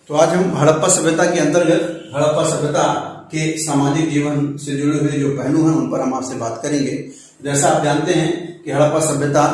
तो आज हम हड़प्पा सभ्यता के अंतर्गत हड़प्पा सभ्यता के सामाजिक जीवन से जुड़े हुए जो पहलू हैं उन पर हम आपसे बात करेंगे। जैसा आप जानते हैं कि हड़प्पा सभ्यता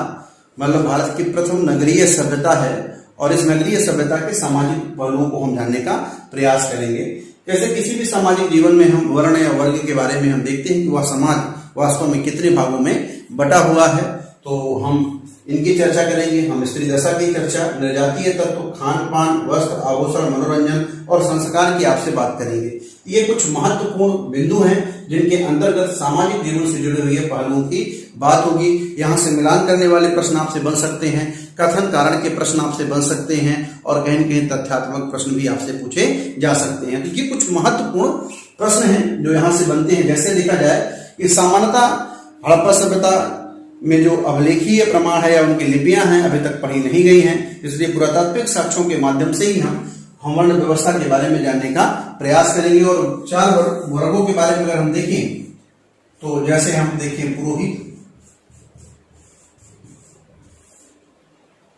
मतलब भारत की प्रथम नगरीय सभ्यता है और इस नगरीय सभ्यता के सामाजिक पहलुओं को हम जानने का प्रयास करेंगे। जैसे किसी भी सामाजिक जीवन में हम वर्ण या वर्ग के बारे में हम देखते हैं कि वह समाज वास्तव में कितने भागों में बटा हुआ है, तो हम इनकी चर्चा करेंगे। हम स्त्री दशा की चर्चा, निर्जातीय तत्व, खान पान, वस्त्र, आभूषण, मनोरंजन और संस्कार की आपसे बात करेंगे। ये कुछ महत्वपूर्ण बिंदु हैं जिनके अंतर्गत सामाजिक जीवन से जुड़े हुए पहलुओं की बात होगी। यहाँ से मिलान करने वाले प्रश्न आपसे बन सकते हैं, कथन कारण के प्रश्न आपसे बन सकते हैं और कहीं न कहीं तथ्यात्मक प्रश्न भी आपसे पूछे जा सकते हैं। तो ये कुछ महत्वपूर्ण प्रश्न हैं जो यहाँ से बनते हैं। जैसे देखा जाए कि सामान्यतः हड़प्पा सभ्यता में जो अभिलेखीय प्रमाण है या उनकी लिपियां हैं अभी तक पढ़ी नहीं गई हैं, इसलिए पुरातात्विक साक्ष्यों के माध्यम से ही हम वर्ण व्यवस्था के बारे में जानने का प्रयास करेंगे। और चार वर्गों के बारे में अगर हम देखें तो जैसे हम देखें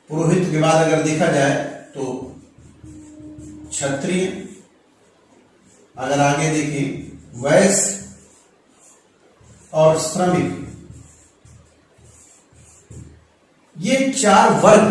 पुरोहित के बाद अगर देखा जाए तो क्षत्रिय, अगर आगे देखें वैश्य और श्रमिक, ये चार वर्ग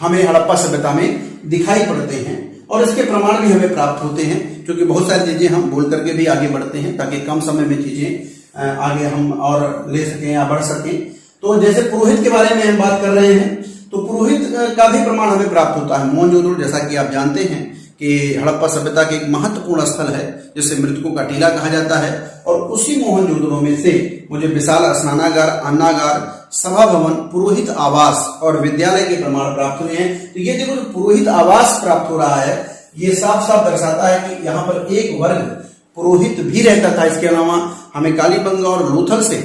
हमें हड़प्पा सभ्यता में दिखाई पड़ते हैं और इसके प्रमाण भी हमें प्राप्त होते हैं, क्योंकि बहुत सारी चीजें हम बोल करके भी आगे बढ़ते हैं ताकि कम समय में चीजें आगे हम और ले सकें या बढ़ सकें। तो जैसे पुरोहित के बारे में हम बात कर रहे हैं तो पुरोहित का भी प्रमाण हमें प्राप्त होता है। मोहनजोदड़ो, जैसा कि आप जानते हैं कि हड़प्पा सभ्यता के एक महत्वपूर्ण स्थल है जिसे मृतकों का टीला कहा जाता है, और उसी मोहनजोदड़ो में से मुझे विशाल स्नानागार, अन्नागार, सभा भवन, पुरोहित आवास और विद्यालय के प्रमाण प्राप्त हुए हैं। तो ये देखो जो पुरोहित आवास प्राप्त हो रहा है ये साफ साफ दर्शाता है कि यहाँ पर एक वर्ग पुरोहित भी रहता था। इसके अलावा हमें कालीबंगा और लोथल से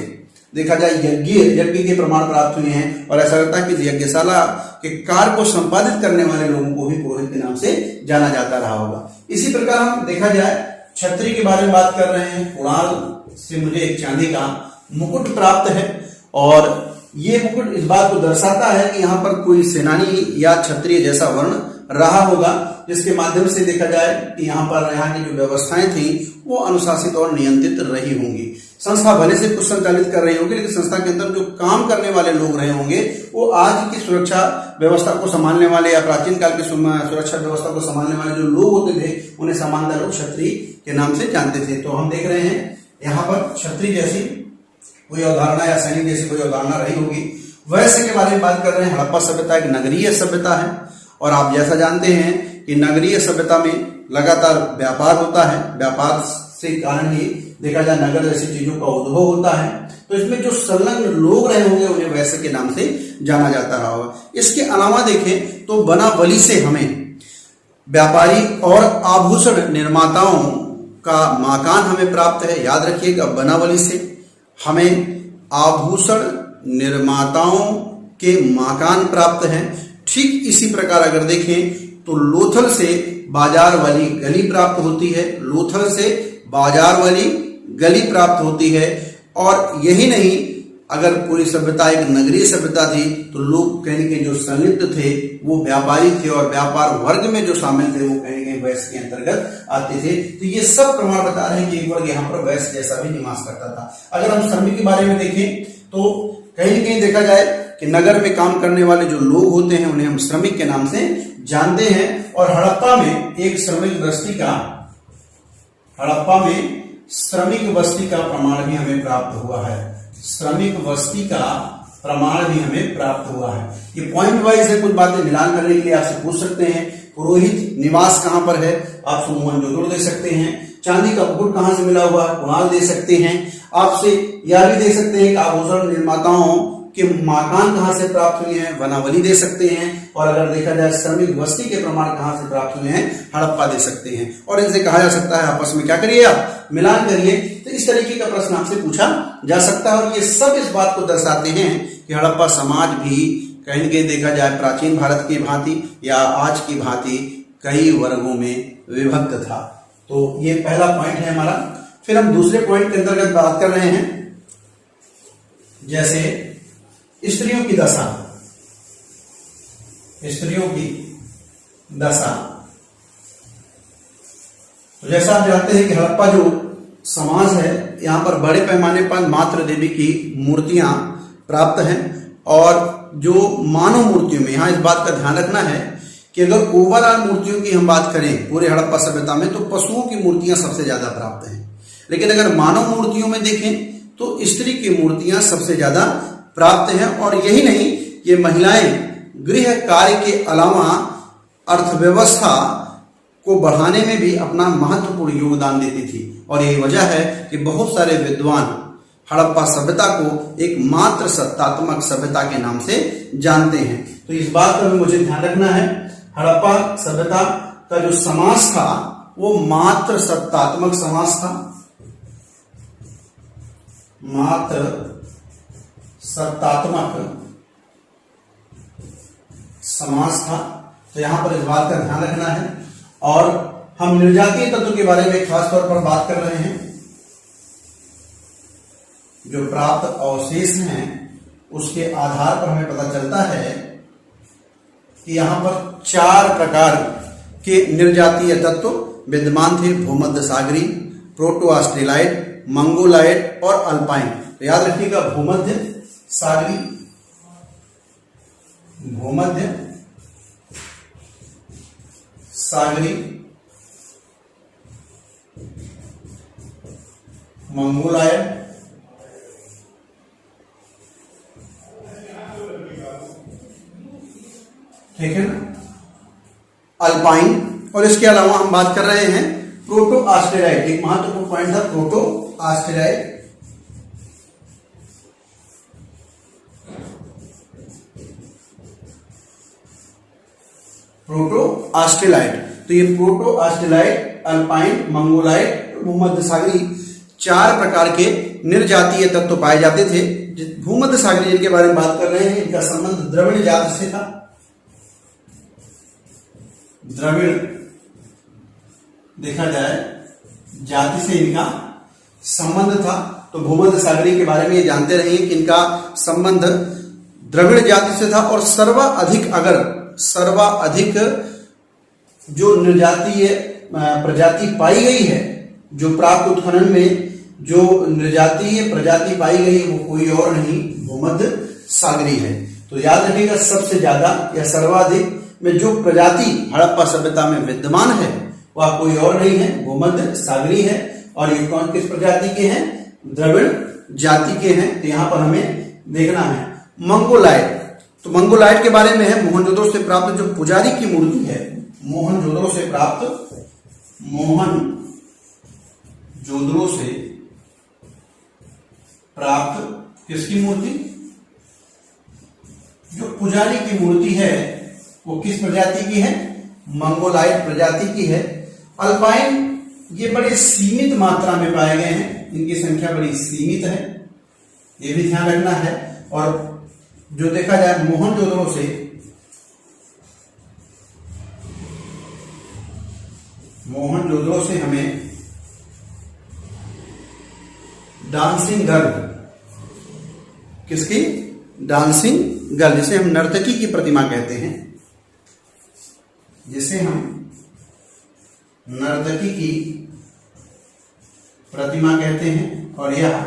देखा जाए यज्ञ के प्रमाण प्राप्त हुए हैं और ऐसा लगता है कि यज्ञशाला के कार्य को संपादित करने वाले लोगों को भी पुरोहित के नाम से जाना जाता रहा होगा। इसी प्रकार हम देखा जाए क्षत्रिय के बारे में बात कर रहे हैं। कुणाल से मुझे एक चांदी का मुकुट प्राप्त है और ये मुकुट इस बात को दर्शाता है कि यहाँ पर कोई सेनानी या क्षत्रिय जैसा वर्ण रहा होगा, जिसके माध्यम से देखा जाए कि यहाँ की जो व्यवस्थाएं थी वो अनुशासित और नियंत्रित रही होंगी। संस्था भले से कुछ संचालित कर रही होगी, लेकिन संस्था के अंदर जो काम करने वाले लोग रहे होंगे वो आज की सुरक्षा व्यवस्था को संभालने वाले या प्राचीन काल की सुरक्षा व्यवस्था को संभालने वाले जो लोग होते थे उन्हें सामान्यतः लोग क्षत्रिय के नाम से जानते थे। तो हम देख रहे हैं यहाँ पर क्षत्रिय जैसी कोई अवधारणा या सैनिक जैसी कोई अवधारणा रही होगी। वैश्य के बारे में बात कर रहे हैं। हड़प्पा सभ्यता एक नगरीय सभ्यता है और आप जैसा जानते हैं कि नगरीय सभ्यता में लगातार व्यापार होता है। व्यापार से कारण ही देखा जाए नगर जैसी चीजों का उद्भव होता है। तो इसमें जो संलग्न लोग रहे होंगे उन्हें वैश्य के नाम से जाना जाता रहा होगा। इसके अलावा देखें तो बनावली से हमें व्यापारी और आभूषण निर्माताओं का मकान हमें प्राप्त है। याद रखिएगा, बनावली से हमें आभूषण निर्माताओं के मकान प्राप्त हैं। ठीक इसी प्रकार अगर देखें तो लोथल से बाजार वाली गली प्राप्त होती है। लोथल से बाजार वाली गली प्राप्त होती है। और यही नहीं, अगर पूरी सभ्यता एक नगरीय सभ्यता थी तो लोग कहीं के जो संलिप्त थे वो व्यापारी थे और व्यापार वर्ग में जो शामिल थे वो कहीं कहीं वैश्य के अंतर्गत आते थे। तो ये सब प्रमाण बता रहे हैं कि एक वर्ग यहाँ पर वैश्य जैसा भी निवास करता था। अगर हम श्रमिक के बारे में देखें तो कहीं न कहीं देखा जाए कि नगर में काम करने वाले जो लोग होते हैं उन्हें हम श्रमिक के नाम से जानते हैं। और हड़प्पा में एक श्रमिक बस्ती का प्रमाण भी हमें प्राप्त हुआ है। श्रमिक बस्ती का प्रमाण भी हमें प्राप्त हुआ है। ये पॉइंट वाइज है, कुछ बातें मिलान करने के लिए आपसे पूछ सकते हैं। पुरोहित निवास कहां पर है, आप मोहनजोदड़ो दे सकते हैं। चांदी का मुकुट कहां से मिला हुआ है, कुणाल दे सकते हैं। आपसे यह भी दे सकते हैं कि आभूषण निर्माताओं के मकान कहां से प्राप्त हुए हैं, बनावली दे सकते हैं। और अगर देखा जाए श्रमिक बस्ती के प्रमाण कहां से प्राप्त हुए हैं, हड़प्पा दे सकते हैं। और इनसे कहा जा सकता है आपस में क्या करिए, आप मिलान करिए। तो इस तरीके का प्रश्न आपसे पूछा जा सकता है। और ये सब इस बात को दर्शाते हैं कि हड़प्पा समाज भी कहीं न कहीं देखा जाए प्राचीन भारत की भांति या आज की भांति कई वर्गों में विभक्त था। तो ये पहला पॉइंट है हमारा। फिर हम दूसरे पॉइंट के अंतर्गत बात कर रहे हैं, जैसे स्त्रियों की दशा। स्त्रियों की दशा तो जैसा आप जानते हैं कि हड़प्पा जो समाज है, यहाँ पर बड़े पैमाने पर मातृ देवी की मूर्तियां प्राप्त हैं। और जो मानव मूर्तियों में यहाँ इस बात का ध्यान रखना है कि अगर ओवरऑल मूर्तियों की हम बात करें पूरे हड़प्पा सभ्यता में, तो पशुओं की मूर्तियां सबसे ज्यादा प्राप्त हैं। लेकिन अगर मानव मूर्तियों में देखें तो स्त्री की मूर्तियां सबसे ज्यादा प्राप्त हैं। और यही नहीं, ये महिलाएं गृह कार्य के अलावा अर्थव्यवस्था को बढ़ाने में भी अपना महत्वपूर्ण योगदान देती थी। और यही वजह है कि बहुत सारे विद्वान हड़प्पा सभ्यता को एक मात्र सत्तात्मक सभ्यता के नाम से जानते हैं। तो इस बात का भी मुझे ध्यान रखना है, हड़प्पा सभ्यता का जो समाज था वो मात्र सत्तात्मक समाज था, मात्र सत्तात्मक समाज था। तो यहां पर इस बात का ध्यान रखना है। और हम निर्जातीय तत्व के बारे में खास तौर पर बात कर रहे हैं। जो प्राप्त अवशेष हैं उसके आधार पर हमें पता चलता है कि यहां पर 4 प्रकार के निर्जातीय तत्व विद्यमान थे: भूमध्य सागरी, प्रोटो ऑस्ट्रेलाइड, मंगोलाइड और अल्पाइन। तो याद रखिएगा, भूमध्य सागरी, भूमध्य सागरी, मंगोलाइड, ठीक है ना, अल्पाइन। और इसके अलावा हम बात कर रहे हैं प्रोटो ऑस्ट्रेलाइड। एक महत्वपूर्ण पॉइंट था प्रोटो ऑस्ट्रेलाइड। प्रोटो ऑस्ट्रेलाइड, तो ये प्रोटो ऑस्ट्रेलाइड, अल्पाइन, मंगोलाइड, भूमध्य सागरी 4 प्रकार के निर्जातीय तत्व पाए जाते थे। भूमध्य सागरी जिनके बारे में बात कर रहे हैं, इनका संबंध द्रविड़ जाति से था। द्रविड़ देखा जाए जाति से इनका संबंध था। तो भूमध्य सागरी के बारे में ये जानते रहिए कि इनका संबंध द्रविड़ जाति से था। और सर्वाधिक जो निर्जातीय प्रजाति पाई गई है, जो प्राप्त उत्खनन में जो निर्जातीय प्रजाति पाई गई वो कोई और नहीं, भूमध्य सागरी है। तो याद रखिएगा, सबसे ज्यादा या सर्वाधिक में जो प्रजाति हड़प्पा सभ्यता में विद्यमान है वह कोई और नहीं है, भूमध्य सागरी है। और ये कौन किस प्रजाति के हैं? द्रविड़ जाति के हैं। तो यहां पर हमें देखना है मंगोलाइड। तो मंगोलाइड के बारे में है मोहनजोदड़ो से प्राप्त जो पुजारी की मूर्ति है, मोहनजोदड़ो से प्राप्त किसकी मूर्ति? जो पुजारी की मूर्ति है वो किस प्रजाति की है? मंगोलाइड प्रजाति की है। अल्पाइन ये बड़े सीमित मात्रा में पाए गए हैं, इनकी संख्या बड़ी सीमित है, ये भी ध्यान रखना है। और जो देखा जाए मोहनजोदड़ो से हमें डांसिंग गर्ल, किसकी? डांसिंग गर्ल, जिसे हम नर्तकी की प्रतिमा कहते हैं, जिसे हम नर्तकी की प्रतिमा कहते हैं। और यह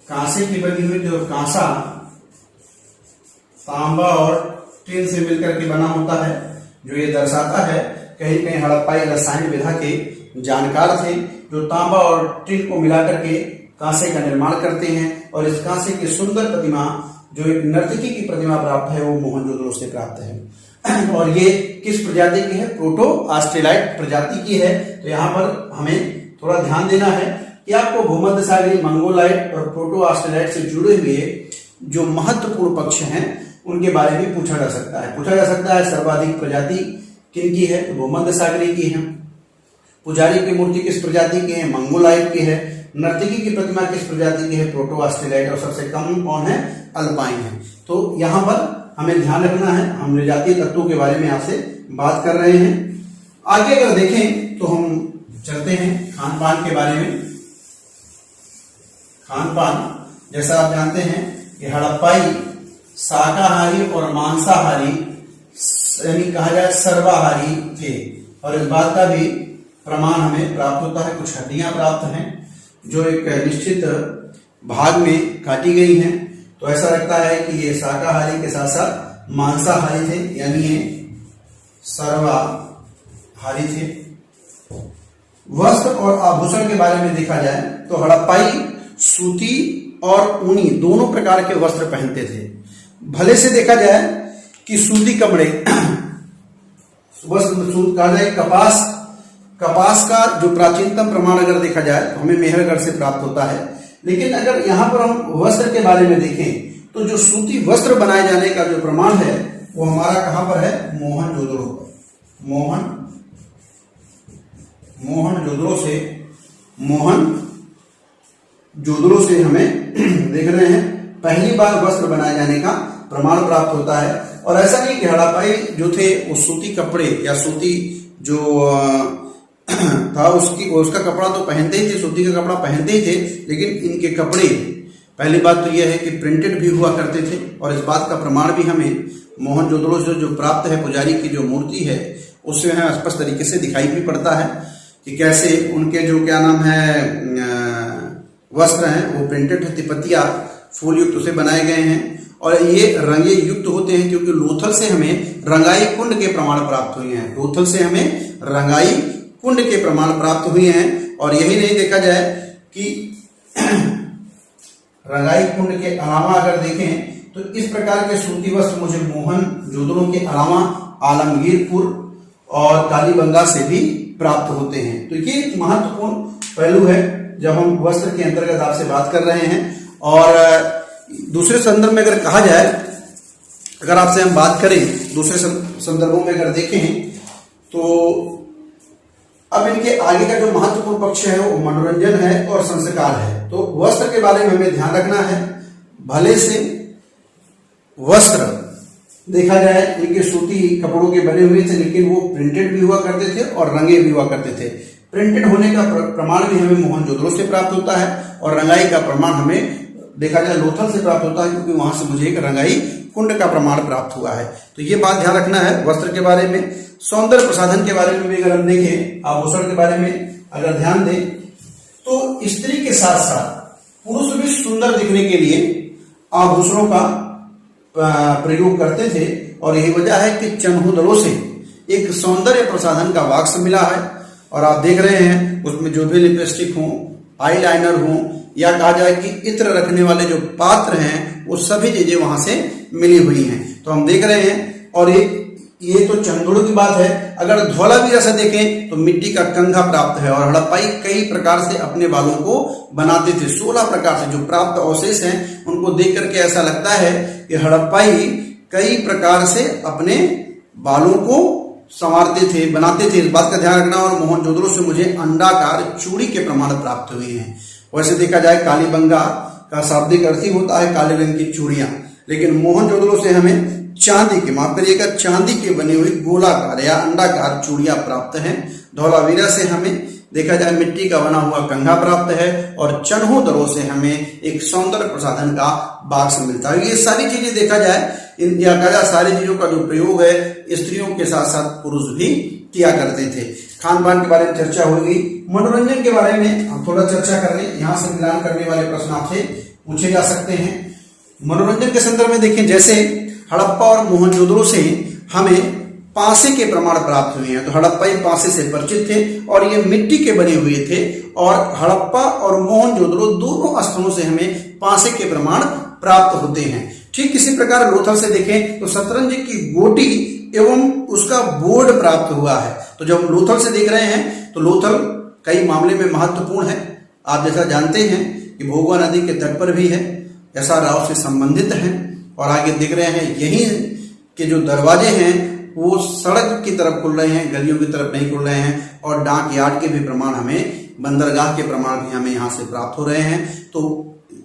कांसे की बनी हुई, जो कांसा तांबा और टिन से मिलकर के बना होता है, जो ये दर्शाता है कहीं कहीं हड़प्पाई रसायन विधा के जानकार थे, जो तांबा और टिन को मिलाकर के कांसे का निर्माण करते हैं। और इस कांसे की सुंदर प्रतिमा, जो एक नर्तकी की प्रतिमा प्राप्त है, वो मोहनजोदड़ो से प्राप्त है। और ये किस प्रजाति की है? प्रोटो ऑस्ट्रेलाइड प्रजाति की है। तो यहाँ पर हमें थोड़ा ध्यान देना है कि आपको भूमध्य सागरी, मंगोलाइड और प्रोटो ऑस्ट्रेलाइड से जुड़े हुए जो महत्वपूर्ण पक्ष हैं उनके बारे में पूछा जा सकता है। सर्वाधिक प्रजाति किनकी है? तो भूमध्य सागरी की है। पुजारी की मूर्ति किस प्रजाति की है? मंगोलाइड की है। नर्तकी की प्रतिमा किस प्रजाति की है? Proto Australoid. और सबसे कम कौन है? अल्पाइन है। तो यहां पर हमें ध्यान रखना है, हम निर्जातीय तत्वों के बारे में आपसे बात कर रहे हैं। आगे अगर देखें तो हम चलते हैं खान पान के बारे में। खान पान, जैसा आप जानते हैं कि हड़प्पाई शाकाहारी और मांसाहारी, यानी कहा जाए सर्वाहारी थे। और इस बात का भी प्रमाण हमें प्राप्त होता है। कुछ हड्डियां प्राप्त हैं जो एक निश्चित भाग में काटी गई हैं। तो ऐसा लगता है कि ये शाकाहारी के साथ साथ मांसाहारी थे, यानी ये सर्वाहारी थे। वस्त्र और आभूषण के बारे में देखा जाए तो हड़प्पाई सूती और ऊनी दोनों प्रकार के वस्त्र पहनते थे। भले से देखा जाए कि सूती कपड़े वस्त्र कहा जाए, कपास का जो प्राचीनतम प्रमाण अगर देखा जाए तो हमें मेहरगढ़ से प्राप्त होता है। लेकिन अगर यहां पर हम वस्त्र के बारे में देखें तो जो सूती वस्त्र बनाए जाने का जो प्रमाण है वो हमारा कहां पर है, मोहनजोदड़ो पर। मोहनजोदड़ो से हमें देख रहे हैं पहली बार वस्त्र बनाए जाने का प्रमाण प्राप्त होता है। और ऐसा नहीं कि हड़प्पाई जो थे वो सूती कपड़े या सूती जो था उसका कपड़ा तो पहनते ही थे, सूती का कपड़ा पहनते ही थे, लेकिन इनके कपड़े पहली बात तो यह है कि प्रिंटेड भी हुआ करते थे। और इस बात का प्रमाण भी हमें मोहनजोदड़ो से जो प्राप्त है, पुजारी की जो मूर्ति है उससे हमें स्पष्ट तरीके से दिखाई भी पड़ता है कि कैसे उनके जो क्या नाम है वस्त्र हैं वो प्रिंटेड है, तिपतिया फूल युक्त उसे बनाए गए हैं। और ये रंगे युक्त होते हैं क्योंकि लोथल से हमें रंगाई कुंड के प्रमाण प्राप्त हुए हैं। लोथल से हमें रंगाई कुंड के प्रमाण प्राप्त हुए हैं। और यही नहीं देखा जाए कि रंगाई कुंड के अलावा अगर देखें तो इस प्रकार के सूती वस्त्र मुझे मोहनजोदड़ो के अलावा आलमगीरपुर और कालीबंगा से भी प्राप्त होते हैं। तो ये एक महत्वपूर्ण पहलू है जब हम वस्त्र के अंतर्गत आपसे बात कर रहे हैं। और दूसरे संदर्भ में अगर कहा जाए, अगर आपसे हम बात करें दूसरे संदर्भों में अगर देखें तो अब इनके आगे का जो महत्वपूर्ण पक्ष है वो मनोरंजन है और संस्कार है। तो वस्त्र के बारे में हमें ध्यान रखना है। भले से वस्त्र देखा जाए इनके सूती कपड़ों के बने हुए थे, लेकिन वो प्रिंटेड भी हुआ करते थे और रंगे भी हुआ करते थे। प्रिंटेड होने का प्रमाण भी हमें मोहनजोदड़ो से प्राप्त होता है और रंगाई का प्रमाण हमें देखा जाए लोथल से प्राप्त होता है, क्योंकि वहां से मुझे एक रंगाई कुंड का प्रमाण प्राप्त हुआ है। तो ये बात ध्यान रखना है वस्त्र के बारे में। सौंदर्य प्रसाधन के बारे में भी अगर हम देखें, आभूषण के बारे में अगर ध्यान दें तो स्त्री के साथ साथ पुरुष भी सुंदर दिखने के लिए आभूषणों का प्रयोग करते थे। और यही वजह है कि चन्हु से एक सौंदर्य प्रसाधन का वाक्स मिला है। और आप देख रहे हैं उसमें जो भी लिपस्टिक हो, आईलाइनर हो, या कहा जाए कि इत्र रखने वाले जो पात्र हैं वो सभी चीजें वहां से मिली हुई हैं। तो हम देख रहे हैं। और ये तो चंदोड़ की बात है। अगर धौलावीरा से देखें तो मिट्टी का कंघा प्राप्त है। और हड़प्पाई कई प्रकार से अपने बालों को बनाते थे। 16 प्रकार से जो प्राप्त अवशेष हैं उनको देख करके ऐसा लगता है कि हड़प्पाई कई प्रकार से अपने बालों को संवारते थे, बनाते थे। इस बात का ध्यान रखना। और मोहनजोदड़ो से मुझे अंडाकार चूड़ी के प्रमाण प्राप्त हुए हैं। वैसे देखा जाए कालीबंगा का शाब्दिक अर्थ ही होता है काले रंग की चूड़ियां, लेकिन मोहनजोदड़ो से हमें चांदी के, माफ करिएगा, चांदी के बनी हुई गोलाकार या अंडाकार चूड़ियां प्राप्त हैं। धौलावीरा से हमें देखा जाए मिट्टी का बना हुआ कंघा प्राप्त है। और चन्होदरो से हमें एक सौंदर्य प्रसाधन का बाक्स मिलता है। ये सारी चीजें देखा जाए, इन या कहा जाए सारी चीजों का जो प्रयोग है स्त्रियों के साथ साथ पुरुष भी किया करते थे। खान पान के बारे में चर्चा होगी। मनोरंजन के बारे में हम थोड़ा चर्चा कर लें। यहाँ से मिलान करने वाले प्रश्न आपसे पूछे जा सकते हैं। मनोरंजन के संदर्भ में देखें, जैसे हड़प्पा और मोहनजोदड़ो से हमें पासे के प्रमाण प्राप्त हुए हैं। तो हड़प्पाई पासे से परिचित थे और ये मिट्टी के बने हुए थे। और हड़प्पा और मोहनजोदड़ो दोनों स्थलों से हमें पासे के प्रमाण प्राप्त होते हैं। ठीक इसी प्रकार लोथल से देखें तो शतरंज की गोटी एवं उसका बोर्ड प्राप्त हुआ है। तो जब हम लोथल से देख रहे हैं तो लोथल कई मामले में महत्वपूर्ण है। आप जैसा जानते हैं कि भोगवा नदी के तट पर भी है, ऐसा राव से संबंधित है। और आगे देख रहे हैं यहीं के जो दरवाजे हैं वो सड़क की तरफ खुल रहे हैं, गलियों की तरफ नहीं खुल रहे हैं। और डाक यार्ड के भी प्रमाण हमें, बंदरगाह के प्रमाण भी हमें यहाँ से प्राप्त हो रहे हैं। तो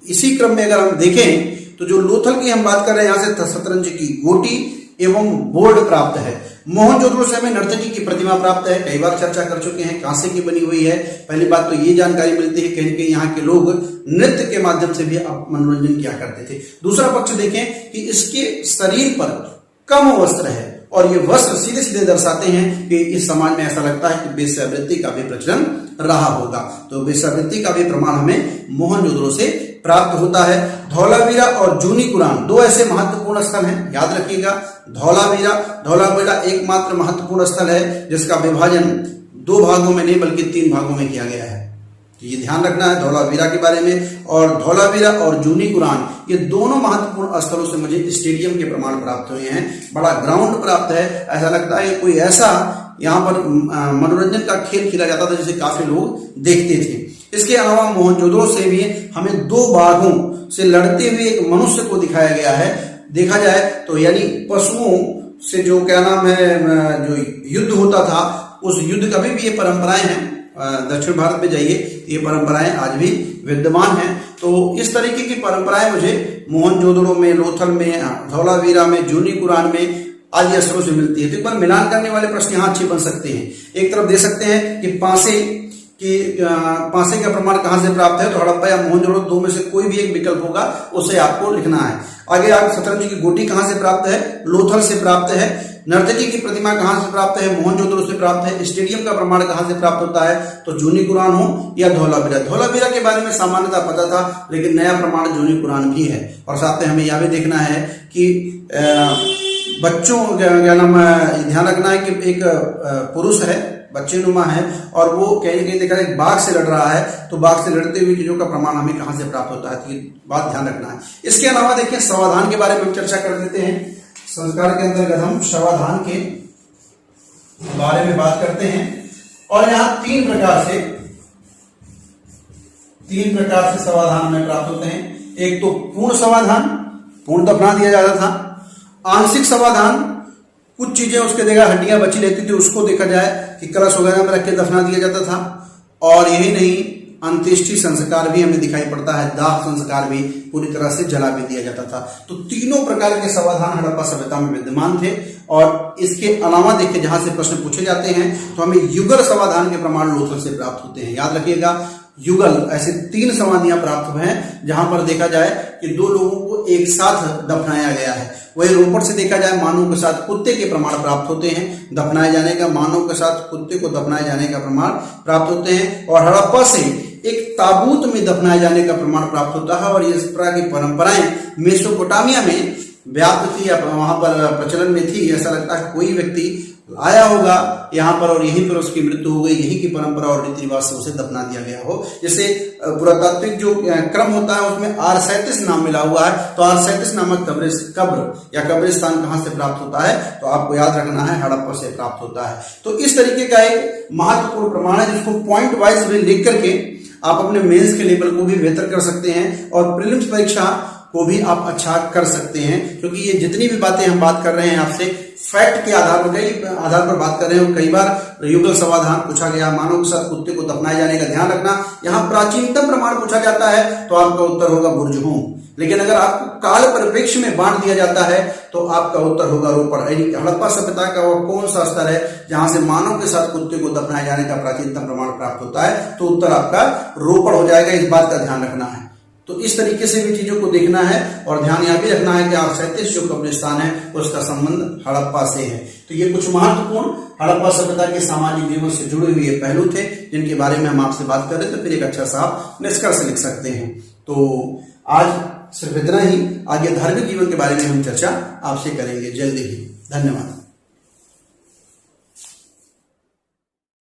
इसी क्रम में अगर हम देखें तो जो लोथल की हम बात कर रहे हैं, यहाँ से शतरंज की गोटी एवं बोर्ड प्राप्त है। मोहनजोदड़ो से हमें नर्तकी की प्रतिमा प्राप्त है, कई बार चर्चा कर चुके हैं, कांसे की बनी हुई है। पहली बात तो ये जानकारी मिलती है कहीं कहीं यहाँ के लोग नृत्य के माध्यम से भी मनोरंजन किया करते थे। दूसरा पक्ष देखें कि इसके शरीर पर कम वस्त्र है और ये वस्त्र सीधे सीधे दर्शाते हैं कि इस समाज में ऐसा लगता है कि वेश्यावृत्ति का भी प्रचलन रहा होगा। तो वेश्यावृत्ति का भी प्रमाण हमें मोहनजोदड़ो से प्राप्त होता है। धौलावीरा और जूनी कुरान दो ऐसे महत्वपूर्ण स्थल हैं, याद रखिएगा। धौलावीरा एकमात्र महत्वपूर्ण स्थल है जिसका विभाजन 2 भागों में नहीं बल्कि 3 भागों में किया गया है। तो ये ध्यान रखना है धौलावीरा के बारे में। और धौलावीरा और जूनी कुरान ये दोनों महत्वपूर्ण स्थलों से मुझे स्टेडियम के प्रमाण प्राप्त हुए हैं। बड़ा ग्राउंड प्राप्त है, ऐसा लगता है कोई ऐसा यहाँ पर मनोरंजन का खेल खेला जाता था जिसे काफी लोग देखते थे। इसके अलावा मोहनजोदड़ो से भी हमें 2 बाघों से लड़ते हुए एक मनुष्य को दिखाया गया है। देखा जाए तो यानी पशुओं से जो क्या नाम है जो युद्ध होता था, उस युद्ध कभी भी ये परंपराएं हैं। दक्षिण भारत में जाइए, ये परंपराएं आज भी विद्यमान हैं। तो इस तरीके की परंपराएं मुझे मोहनजोदड़ो में, लोथल में, धौलावीरा में, जूनी कुरान में आदि स्थलों से मिलती है। तो एक बार मिलान करने वाले प्रश्न यहाँ अच्छे बन सकते हैं। एक तरफ दे सकते हैं कि पासे का प्रमाण कहां से प्राप्त है, तो हड़प्पा या मोहनजोदड़ो 2 में से कोई भी एक विकल्प होगा, उसे आपको लिखना है। आगे आप शतरंज की गोटी कहां से प्राप्त है, लोथल से प्राप्त है। नर्तकी की प्रतिमा कहां से प्राप्त है, मोहनजोदड़ो से प्राप्त है। स्टेडियम का प्रमाण कहां से प्राप्त होता है, तो जूनी कुरान हो या धौलावीरा। धौलावीरा के बारे में सामान्यतः पता था, लेकिन नया प्रमाण जूनी कुरान भी है। और साथ में हमें यह भी देखना है कि बच्चों क्या नाम ध्यान रखना है कि एक पुरुष है, बच्चे नुमा है, और वो कहीं न कहीं देखा एक बाघ से लड़ रहा है। तो बाघ से लड़ते हुए चीजों का प्रमाण हमें कहां से प्राप्त होता है, तो ये बात ध्यान रखना है। इसके अलावा देखिए समाधान के बारे में हम चर्चा कर लेते हैं। संस्कार के अंतर्गत हम समाधान के बारे में बात करते हैं। और यहाँ 3 प्रकार से समाधान में प्राप्त होते हैं। एक तो पूर्ण समाधान, पूर्ण दफना दिया जाता था। आंशिक समाधान, कुछ चीजें उसके जगह हड्डियां बची रहती थी, उसको देखा जाए कि कलश वगैरह में रख के दफना दिया जाता था। और यही नहीं, अंत्येष्टि संस्कार भी हमें दिखाई पड़ता है, दाह संस्कार भी पूरी तरह से जला भी दिया जाता था। तो तीनों प्रकार के समाधान हड़प्पा सभ्यता में विद्यमान थे। और इसके अलावा देखिए जहां से प्रश्न पूछे जाते हैं तो हमें युगल समाधान के प्रमाण लोथल से प्राप्त होते हैं। याद रखिएगा, युगल ऐसे 3 समाधियां प्राप्त हुए हैं जहां पर देखा जाए कि 2 लोगों को एक साथ दफनाया गया है। वही रोपड़ से देखा जाए मानव के साथ कुत्ते के प्रमाण प्राप्त होते हैं, दफनाए जाने का, मानव के साथ कुत्ते को दफनाए जाने का प्रमाण प्राप्त होते हैं। और हड़प्पा से एक ताबूत में दफनाए जाने का प्रमाण प्राप्त होता है। और इस तरह की परंपराएं मेसोपोटामिया में व्याप्त थी या वहां पर प्रचलन में थी। ऐसा लगता है कोई व्यक्ति आया होगा यहाँ पर और यहीं पर उसकी मृत्यु हो गई, यहीं की परंपरा और रीति रिवाज से उसे दफना दिया गया हो। जैसे पुरातात्विक जो क्रम होता है उसमें R37 नाम मिला हुआ है। तो R37 नामक कब्र या कब्रिस्तान कहां से प्राप्त होता है, तो आपको याद रखना है हड़प्पा से प्राप्त होता है। तो इस तरीके का एक महत्वपूर्ण प्रमाण है जिसको पॉइंट वाइज भी लिख करके आप अपने मेंस के लेवल को भी बेहतर कर सकते हैं और प्रीलिम्स परीक्षा को भी आप अच्छा कर सकते हैं। क्योंकि ये जितनी भी बातें हम बात कर रहे हैं आपसे फैक्ट के आधार पर बात कर रहे हैं। कई बार युगल समाधान पूछा गया, मानव के साथ कुत्ते को दफनाए जाने का ध्यान रखना। यहाँ प्राचीनतम प्रमाण पूछा जाता है तो आपका उत्तर होगा बुर्जहूं। लेकिन अगर आपको काल परिप्रेक्ष्य में बांट दिया जाता है तो आपका उत्तर होगा रोपड़। हड़प्पा सभ्यता का वो कौन सा स्तर है जहां से मानव के साथ कुत्ते को दफनाए जाने का प्राचीनतम प्रमाण प्राप्त होता है, तो उत्तर आपका रोपड़ हो जाएगा। इस बात का ध्यान रखना है। तो इस तरीके से भी चीजों को देखना है और ध्यान यह भी रखना है कि R37 जो कब्रिस्तान है उसका संबंध हड़प्पा से है। तो ये कुछ महत्वपूर्ण हड़प्पा सभ्यता के सामाजिक जीवन से जुड़े हुए पहलू थे जिनके बारे में हम आपसे बात कर रहे थे। तो फिर एक अच्छा सा निष्कर्ष लिख सकते हैं। तो आज सिर्फ इतना ही, आगे धार्मिक जीवन के बारे में हम चर्चा आपसे करेंगे जल्दी ही। धन्यवाद।